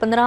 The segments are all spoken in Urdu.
15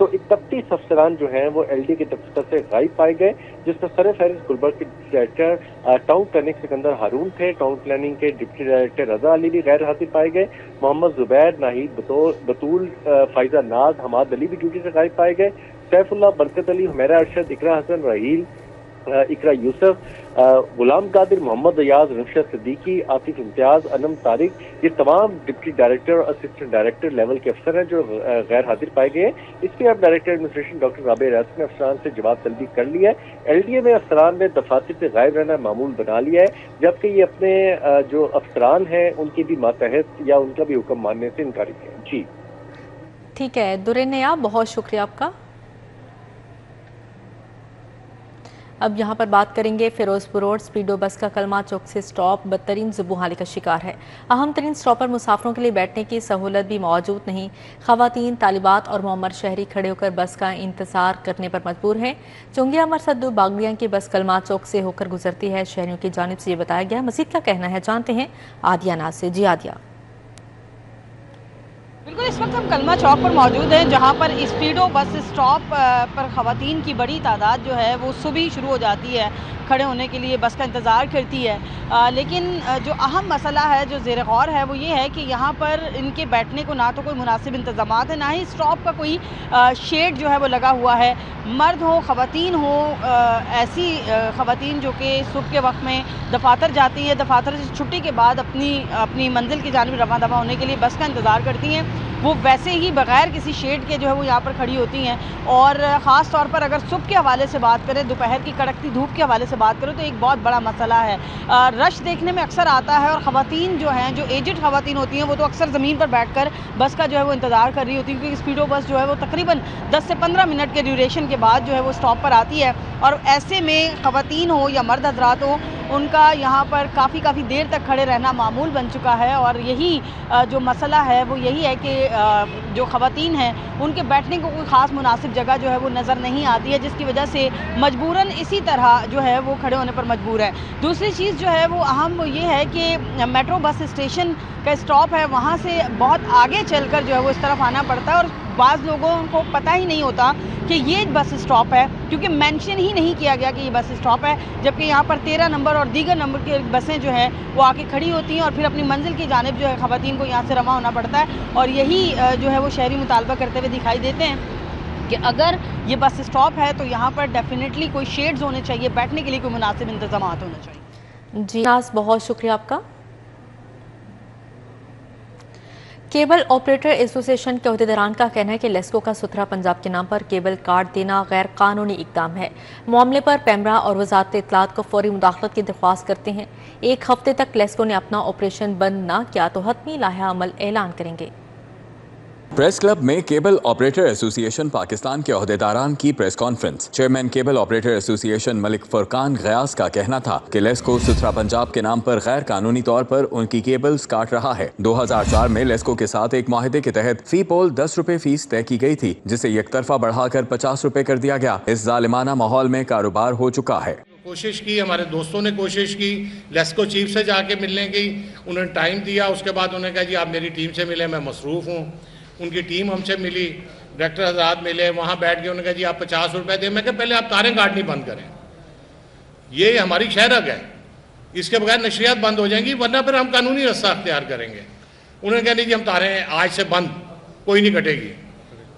تو 31 افسران جو ہیں وہ LDA کے دفتر سے غائب پائے گئے، جس میں سر فہرست گلبرگ کے director town planning Sikandar Haroon تھے، ٹاؤن پلاننگ کے ڈپٹی ڈائریکٹر رضا علی بھی غیر حاضر پائے گئے، محمد زبیر، ناہید بطول، فائزہ ناز، حماد علی بھی ڈیوٹی سے غائب پائے گئے، سیف اللہ، برکت علی، حمیرہ ارشد، اقرا حسن، راہیل، اقرا یوسف، غلام قادر، محمد ایاز، رمشد صدیقی، عاطف امتیاز، انم طارق، یہ تمام ڈپٹی ڈائریکٹر اور اسسٹنٹ ڈائریکٹر لیول کے افسر ہیں جو غیر حاضر پائے گئے ہیں۔ اس پہ اب ڈائریکٹر ایڈمنسٹریشن ڈاکٹر رابع ریاست نے افسران سے جواب طلبی کر لیا ہے۔ LDA میں افسران نے دفاتر سے غائب رہنا معمول بنا لیا ہے، جبکہ یہ اپنے جو افسران ہیں ان کی بھی ماتحت یا ان کا بھی حکم ماننے سے انکاری ہے۔ جی ٹھیک ہے درِ نیاب، بہت شکریہ آپ کا۔ اب یہاں پر بات کریں گے فیروز پور روڈ اسپیڈو بس کا کلمہ چوک سے سٹاپ بدترین زبوں کا شکار ہے۔ اہم ترین سٹاپ پر مسافروں کے لیے بیٹھنے کی سہولت بھی موجود نہیں۔ خواتین، طالبات اور معمر شہری کھڑے ہو کر بس کا انتظار کرنے پر مجبور ہیں۔ چنگیا مرسدو باغلیاں کی بس کلمہ چوک سے ہو کر گزرتی ہے، شہریوں کی جانب سے یہ بتایا گیا۔ مزید کیا کہنا ہے جانتے ہیں عادیہ ناز سے۔ جی عادیہ۔ بالکل، اس وقت ہم کلمہ چوک پر موجود ہیں، جہاں پر اسپیڈو بس اسٹاپ پر خواتین کی بڑی تعداد جو ہے وہ صبح شروع ہو جاتی ہے، کھڑے ہونے کے لیے بس کا انتظار کرتی ہے۔ لیکن جو اہم مسئلہ ہے جو زیر غور ہے وہ یہ ہے کہ یہاں پر ان کے بیٹھنے کو نہ تو کوئی مناسب انتظامات ہیں، نہ ہی اسٹاپ کا کوئی شیڈ جو ہے وہ لگا ہوا ہے۔ مرد ہوں، خواتین ہوں، ایسی خواتین جو کہ صبح کے وقت میں دفاتر جاتی ہیں، دفاتر سے چھٹی کے بعد اپنی منزل کی جانب رواں دواں ہونے کے لیے بس کا انتظار کرتی ہیں، وہ ویسے ہی بغیر کسی شیڈ کے جو ہے وہ یہاں پر کھڑی ہوتی ہیں۔ اور خاص طور پر اگر صبح کے حوالے سے بات کریں، دوپہر کی کڑکتی دھوپ کے حوالے سے بات کریں تو ایک بہت بڑا مسئلہ ہے۔ رش دیکھنے میں اکثر آتا ہے، اور خواتین جو ہیں، جو ایجڈ خواتین ہوتی ہیں، وہ تو اکثر زمین پر بیٹھ کر بس کا جو ہے وہ انتظار کر رہی ہوتی ہیں، کیونکہ اسپیڈو بس جو ہے وہ تقریباً 10 سے 15 منٹ کے ڈیوریشن کے بعد جو ہے وہ اسٹاپ پر آتی ہے، اور ایسے میں خواتین ہو یا مرد حضرات ہوں، ان کا یہاں پر کافی دیر تک کھڑے رہنا معمول بن چکا ہے۔ اور یہی جو مسئلہ ہے وہ یہی ہے کہ جو خواتین ہیں ان کے بیٹھنے کو کوئی خاص مناسب جگہ جو ہے وہ نظر نہیں آتی ہے، جس کی وجہ سے مجبوراً اسی طرح جو ہے وہ کھڑے ہونے پر مجبور ہے۔ دوسری چیز جو ہے وہ اہم وہ یہ ہے کہ میٹرو بس اسٹیشن کا اسٹاپ ہے، وہاں سے بہت آگے چل کر جو ہے وہ اس طرف آنا پڑتا ہے، اور بعض لوگوں کو پتہ ہی نہیں ہوتا کہ یہ بس اسٹاپ ہے، کیونکہ مینشن ہی نہیں کیا گیا کہ یہ بس اسٹاپ ہے، جبکہ یہاں پر 13 نمبر اور دیگر نمبر کی بسیں جو ہیں وہ آ کے کھڑی ہوتی ہیں، اور پھر اپنی منزل کی جانب جو ہے خواتین کو یہاں سے رواں ہونا پڑتا ہے۔ اور یہی جو ہے وہ شہری مطالبہ کرتے ہوئے دکھائی دیتے ہیں کہ اگر یہ بس اسٹاپ ہے تو یہاں پر ڈیفینیٹلی کوئی شیڈز ہونے چاہیے، بیٹھنے کے لیے کوئی مناسب انتظامات ہونے چاہیے۔ جی ناز، بہت شکریہ آپ کا۔ کیبل آپریٹر ایسوسی ایشن کے عہدیداران کا کہنا ہے کہ لیسکو کا ستھرا پنجاب کے نام پر کیبل کارڈ دینا غیر قانونی اقدام ہے۔ معاملے پر پیمرا اور وزارت اطلاعات کو فوری مداخلت کی درخواست کرتے ہیں۔ 1 ہفتے تک لیسکو نے اپنا آپریشن بند نہ کیا تو حتمی لائحہ عمل اعلان کریں گے۔ پریس کلب میں کیبل آپریٹر ایسوسی ایشن پاکستان کے عہدیداران کی press conference. Chairman cable operator ایسوسی ایشن ملک فرقان غیاث کا کہنا تھا کہ لیسکو ستھرا پنجاب کے نام پر غیر قانونی طور پر ان کی کیبلز کاٹ رہا ہے۔ 2004 میں لیسکو کے ساتھ ایک معاہدے کے تحت فی پول 10 روپے فیس طے کی گئی تھی، جسے یک طرفہ بڑھا کر 50 روپے کر دیا گیا۔ اس ظالمانہ ماحول میں کاروبار ہو چکا ہے۔ کوشش کی، ہمارے دوستوں نے کوشش کی، لیسکو چیف سے جا کے ملنے کی، انہوں نے ٹائم دیا، اس کے بعد انہوں نے کہا جی آپ میری ٹیم سے ملیں، میں مصروف ہوں۔ ان کی ٹیم ہم سے ملی، ڈائریکٹر حضرات ملے، وہاں بیٹھ کے انہوں نے کہا جی آپ 50 روپے دیں۔ میں کہا پہلے آپ تاریں کاٹنی بند کریں، یہ ہماری شہرک ہے، اس کے بغیر نشریات بند ہو جائیں گی، ورنہ پھر ہم قانونی رستہ اختیار کریں گے۔ انہوں نے کہا نہیں جی ہم تاریں آج سے بند، کوئی نہیں کٹے گی۔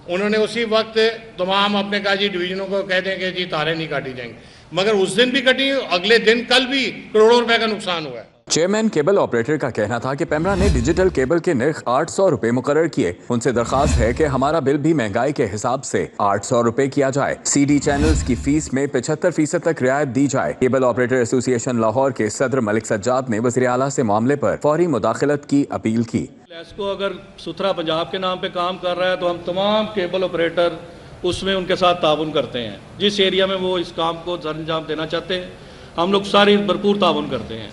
انہوں نے اسی وقت تمام اپنے کہا جی ڈویژنوں کو کہہ دیں کہ جی تاریں نہیں کاٹی جائیں گی، مگر اس دن بھی کٹی، اگلے دن کل بھی کروڑوں روپے کا نقصان ہوا ہے۔ چیئرمین کیبل آپریٹر کا کہنا تھا کہ پیمرا نے ڈیجیٹل کیبل کے نرخ 800 روپے مقرر کیے، ان سے درخواست ہے کہ ہمارا بل بھی مہنگائی کے حساب سے 800 روپے کیا جائے، سی ڈی چینلز کی فیس میں 75% تک رعایت دی جائے۔ کیبل آپریٹر ایسوسی ایشن لاہور کے صدر ملک سجاد نے وزیر اعلیٰ سے معاملے پر فوری مداخلت کی اپیل کی۔ لیسکو اگر ستھرا پنجاب کے نام پہ کام کر رہا ہے تو ہم تمام کیبل آپریٹر اس میں ان کے ساتھ تعاون کرتے ہیں، جس ایریا میں وہ اس کام کو سر انجام دینا چاہتے ہیں ہم لوگ ساری بھرپور تعاون کرتے ہیں۔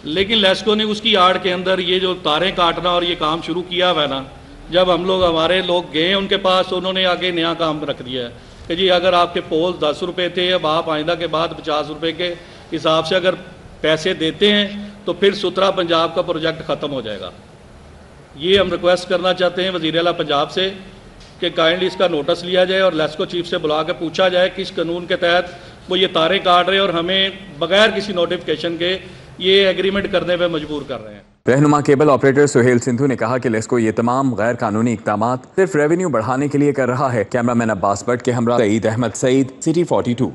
لیکن لیسکو نے اس کی آڑ کے اندر یہ جو تاریں کاٹنا اور یہ کام شروع کیا ہوا ہے نا، جب ہمارے لوگ گئے ان کے پاس، انہوں نے آگے نیا کام رکھ دیا ہے کہ جی اگر آپ کے پول 10 روپے تھے، اب آپ آئندہ کے بعد 50 روپے کے حساب سے اگر پیسے دیتے ہیں تو پھر ستھرا پنجاب کا پروجیکٹ ختم ہو جائے گا۔ یہ ہم ریکویسٹ کرنا چاہتے ہیں وزیر اعلیٰ پنجاب سے کہ کائنڈلی اس کا نوٹس لیا جائے اور لیسکو چیف سے بلا کے پوچھا جائے کس قانون کے تحت وہ یہ تاریں کاٹ رہے ہیں اور ہمیں بغیر کسی نوٹیفکیشن کے یہ ایگریمنٹ کرنے پہ مجبور کر رہے ہیں۔ رہنما کیبل آپریٹر سہیل سندھو نے کہا کہ لیسکو یہ تمام غیر قانونی اقدامات صرف ریونیو بڑھانے کے لیے کر رہا ہے۔ کیمرامین عباس بٹ کے ہمراہ سعید احمد سعید، سٹی 42۔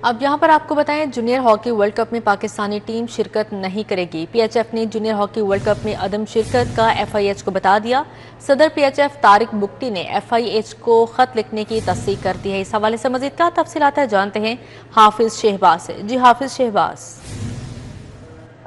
اب یہاں پر آپ کو بتائیں جونیئر ہاکی ورلڈ کپ میں پاکستانی ٹیم شرکت نہیں کرے گی۔ پی ایچ ایف نے جونیئر ہاکی ورلڈ کپ میں عدم شرکت کا ایف آئی ایچ کو بتا دیا۔ صدر P H F Tariq Bugti نے ایف آئی ایچ کو خط لکھنے کی تصدیق کر دی ہے۔ اس حوالے سے مزید کیا تفصیلات ہے جانتے ہیں حافظ شہباز سے۔ جی حافظ شہباز۔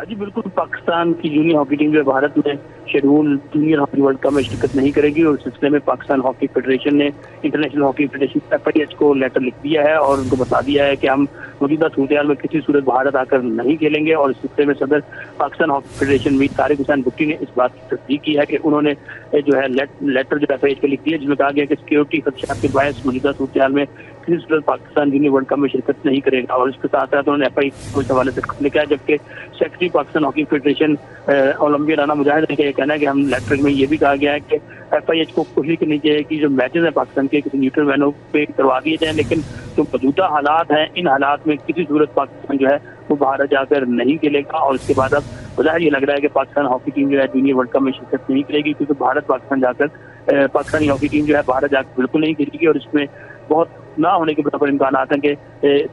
جی بالکل، پاکستان کی جونیئر ہاکی ٹیم جو بھارت میں schedule junior hockey world cup میں شرکت نہیں کرے گی، اور اس سلسلے میں پاکستان ہاکی فیڈریشن نے international hockey federation F I H کو لیٹر لکھ دیا ہے اور ان کو بتا دیا ہے کہ ہم موجودہ صورتحال میں کسی صورت بھارت آ کر نہیں کھیلیں گے۔ اور اس سلسلے میں صدر پاکستان ہاکی فیڈریشن میر طارق حسین بگٹی نے اس بات کی تصدیق کی ہے کہ انہوں نے جو ہے لیٹر جو ایف آئی ایچ کو لکھ دیا، جس میں کہا گیا کہ سیکورٹی خدشات کے باعث موجودہ صورتحال میں کسی صورت پاکستان جونیئر ورلڈ کپ میں شرکت نہیں کرے گا۔ اور اس کے ساتھ ساتھ انہوں نے ایف آئی ایچ کو اس حوالے سے لکھا ہے، جبکہ secretary Pakistan hockey federation Olympia Rana Mujahid نے یہ کہنا ہے کہ ہم لیٹر میں یہ بھی کہا گیا ہے کہ ایف آئی ایچ کو کوشش کرنی چاہیے کہ جو میچز ہیں پاکستان کے کسی نیوٹرل وینو پہ کروا دیے جائیں، لیکن جو موجودہ حالات ہیں ان حالات میں کسی صورت پاکستان جو ہے وہ بھارت جا کر نہیں کھیلے گا۔ اور اس کے بعد اب بظاہر یہ لگ رہا ہے کہ پاکستان ہاکی ٹیم جو ہے جونیئر ورلڈ کپ میں شرکت نہیں کرے گی، کیونکہ بھارت پاکستان جا کر پاکستانی ہاکی ٹیم جو ہے بھارت جا کر بالکل نہیں کھیلے گی، اور اس میں بہت نہ ہونے کے برابر امکانات ہیں کہ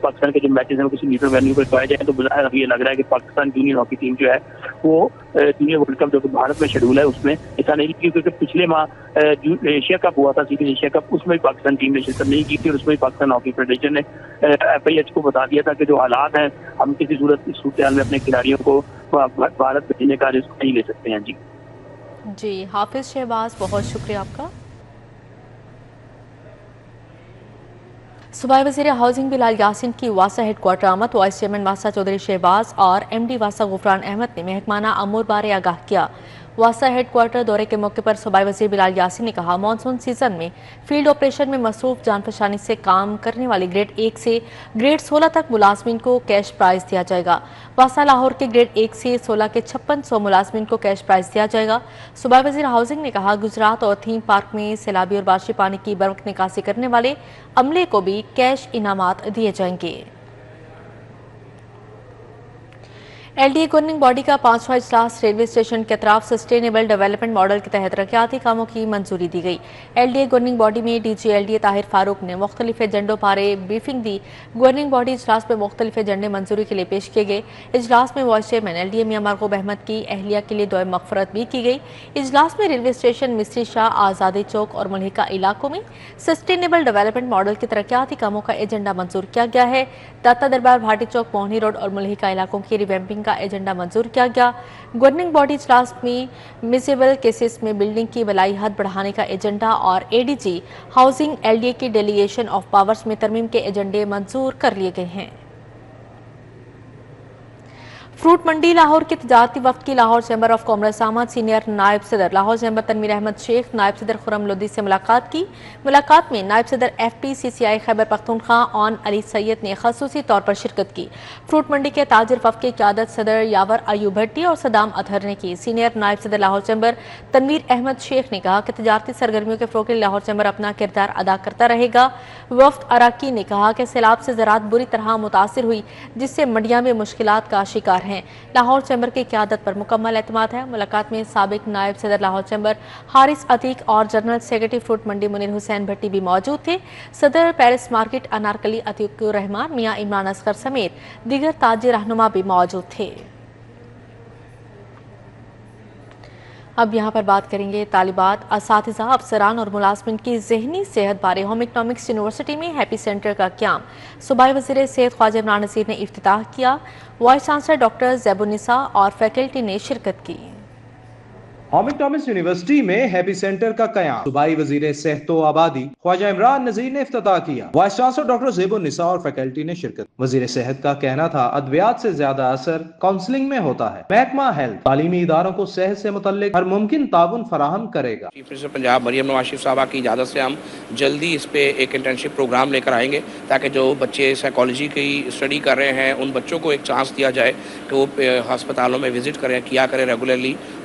پاکستان کے جو میچز ہیں وہ کسی نیوٹرل وینیو پر کرائے جائیں۔ تو بظاہر اب یہ لگ رہا ہے کہ پاکستان جونیئر ہاکی ٹیم جو ہے وہ جونیئر ورلڈ کپ جو کہ بھارت میں شیڈول ہے اس میں حصہ نہیں لیا، کیونکہ پچھلے ماہ ایشیا کپ ہوا تھا، سیریز ایشیا کپ، اس میں پاکستان ٹیم نے شرکت نہیں کی تھی، اور اس میں پاکستان ہاکی فیڈریشن نے ایف آئی ایچ کو بتا دیا تھا کہ جو حالات ہیں ہم کسی صورت اس صورتحال میں اپنے کھلاڑیوں کو بھارت بھیجنے کا رسک نہیں لے سکتے ہیں۔ جی حافظ شہباز، بہت شکریہ آپ کا۔ صوبائی وزیر ہاؤسنگ بلال یاسین کی واسا ہیڈ کوارٹر آمد۔ وائس چیئرمین واسا چودھری شہباز اور ایم ڈی واسا غفران احمد نے محکمانہ امور بارے آگاہ کیا۔ واسا ہیڈ کوارٹر دورے کے موقع پر صوبائی وزیر بلال یاسین نے کہا مانسون سیزن میں فیلڈ آپریشن میں مصروف جان فشانی سے کام کرنے والی گریڈ 1 سے گریڈ 16 تک ملازمین کو کیش پرائز دیا جائے گا۔ واسا لاہور کے گریڈ 1 سے 16 کے 5600 ملازمین کو کیش پرائز دیا جائے گا۔ صوبائی وزیر ہاؤسنگ نے کہا گجرات اور تھیم پارک میں سیلابی اور بارشی پانی کی بروقت نکاسی کرنے والے عملے کو بھی کیش انعامات دیے جائیں گے۔ L D A governing body کا 5واں اجلاس ریلوے اسٹیشن کے اطراف سسٹینیبل ڈیولپمنٹ ماڈل کے تحت ترقیاتی کاموں کی منظوری دی گئی۔ L D A governing body میں D G L D A Tahir Farooq نے مختلف ایجنڈوں بارے بریفنگ دی۔ گورننگ باڈی اجلاس میں مختلف ایجنڈے منظوری کے لیے پیش کیے گئے۔ اجلاس میں وائس چیئرمین ایل ڈی اے میاں مرغوب احمد کی اہلیہ کے لیے دعائے مغفرت بھی کی گئی۔ اجلاس میں ریلوے اسٹیشن مستری شاہ، آزادی چوک اور ملحقہ علاقوں میں سسٹینیبل ڈیولپمنٹ ماڈل کے ترقیاتی کاموں کا ایجنڈا منظور کیا گیا ہے۔ داتا دربار، بھاٹی چوک، موہنی روڈ اور ملحقہ علاقوں کی ریویمپنگ کا ایجنڈا منظور کیا گیا۔ گورننگ باڈی اجلاس میں میوزیبل کیسز میں بلڈنگ کی بلائی حد بڑھانے کا ایجنڈا اور A D G housing L D A کی ڈیلیگیشن آف پاورز میں ترمیم کے ایجنڈے منظور کر لیے گئے ہیں۔ فروٹ منڈی لاہور کے تجارتی وفد کی لاہور چیمبر آف کامرس آمد۔ سینئر نائب صدر لاہور چیمبر تنویر احمد شیخ نائب صدر خرم لودھی سے ملاقات کی۔ ملاقات میں نائب صدر ایف پی سی سی آئی خیبر پختونخوا اون علی سید نے خصوصی طور پر شرکت کی۔ فروٹ منڈی کے تاجر وفد کی قیادت صدر یاور ایوب بھٹی اور صدام اطہر نے کی۔ سینئر نائب صدر لاہور چیمبر تنویر احمد شیخ نے کہا کہ تجارتی سرگرمیوں کے فروغ کے لیے لاہور چیمبر اپنا کردار ادا کرتا رہے گا۔ وفد اراکین نے کہا کہ سیلاب سے زراعت بری طرح متاثر ہوئی، جس سے منڈیاں میں مشکلات کا شکار ہیں۔ لاہور چیمبر کی قیادت پر مکمل اعتماد ہے۔ ملاقات میں سابق نائب صدر لاہور چیمبر حارث عتیق اور جنرل سیکرٹری فروٹ منڈی منیر حسین بھٹی بھی موجود تھے۔ صدر پیرس مارکیٹ انارکلی عتیق الرحمان، میاں عمران اصغر سمیت دیگر تاجر رہنما بھی موجود تھے۔ اب یہاں پر بات کریں گے طالبات، اساتذہ، افسران اور ملازمین کی ذہنی صحت بارے۔ ہوم اکنامکس یونیورسٹی میں ہیپی سینٹر کا قیام صوبائی وزیر صحت خواجہ عمران نذیر نے افتتاح کیا۔ وائس چانسلر ڈاکٹر زیب النساء اور فیکلٹی نے شرکت کی۔ ہوم اکنامکس یونیورسٹی میں ہیپی سینٹر کا قیام صوبائی وزیر صحت و آبادی خواجہ عمران نذیر نے افتتاح کیا۔ وائس چانسلر ڈاکٹر زیب النساء اور فیکلٹی نے شرکت۔ وزیر صحت کا کہنا تھا ادویات سے زیادہ اثر کاؤنسلنگ میں ہوتا ہے۔ محکمہ ہیلتھ تعلیمی اداروں کو صحت سے متعلق ہر ممکن تعاون فراہم کرے گا۔ چیف منسٹر پنجاب مریم نواز شریف صاحبہ کی اجازت سے ہم جلدی اس پہ ایک انٹرنشپ پروگرام لے کر آئیں گے، تاکہ جو بچے سائیکالوجی کی اسٹڈی کر رہے ہیں ان بچوں کو ایک چانس دیا جائے کہ وہ ہسپتالوں میں وزٹ کریں، کیا کریں ریگولرلی،